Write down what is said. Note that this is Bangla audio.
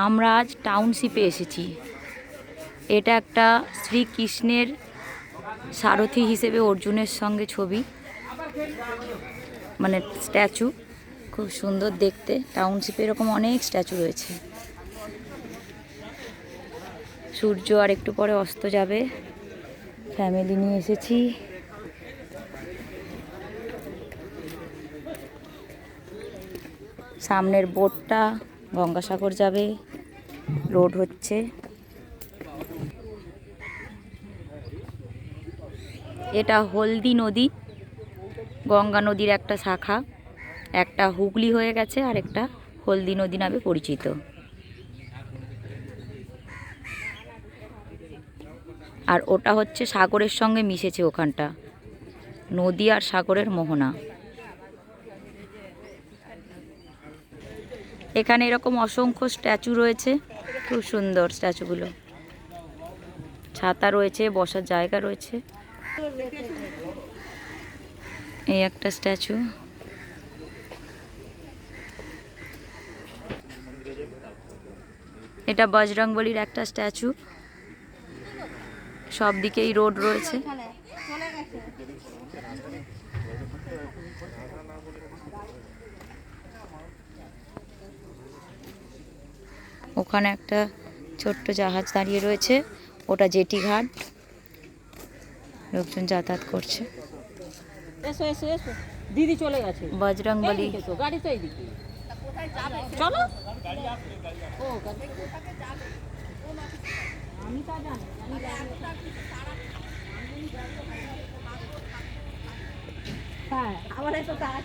আমরা আজ টাউনশিপে এসেছি। এটা একটা শ্রীকৃষ্ণের সারথি হিসেবে অর্জুনের সঙ্গে ছবি, মানে স্ট্যাচু, খুব সুন্দর দেখতে। টাউনশিপে এরকম অনেক স্ট্যাচু রয়েছে। সূর্য আর একটু পরে অস্ত যাবে। ফ্যামিলি নিয়ে এসেছি। সামনের বোটটা গঙ্গাসাগর যাবে, রোড হচ্ছে। এটা হলদি নদী, গঙ্গা নদীর একটা শাখা। একটা হুগলি হয়ে গেছে আর একটা হলদি নদী নামে পরিচিত। আর ওটা হচ্ছে সাগরের সঙ্গে মিশেছে ওখানটা, নদী আর সাগরের মোহনা। এখানে এরকম অসংখ্য স্ট্যাচু রয়েছে, খুব সুন্দর স্ট্যাচুগুলো। ছাতা রয়েছে, বসার জায়গা রয়েছে। এই একটা স্ট্যাচু। এটা বজরংবলীর একটা স্ট্যাচু। সব দিকেই রোড রয়েছে। ওখানে একটা ছোট্ট জাহাজ দাঁড়িয়ে রয়েছে, ওটা জেটি ঘাট। লোকজন যাতায়াত করছে। এসো এসো এসো, দিদি চলে গেছে। বজরংবলী গাড়ি তো এইদিকে, চলো। ও আমি তা জানি, হ্যাঁ, আমার এত তাড়া।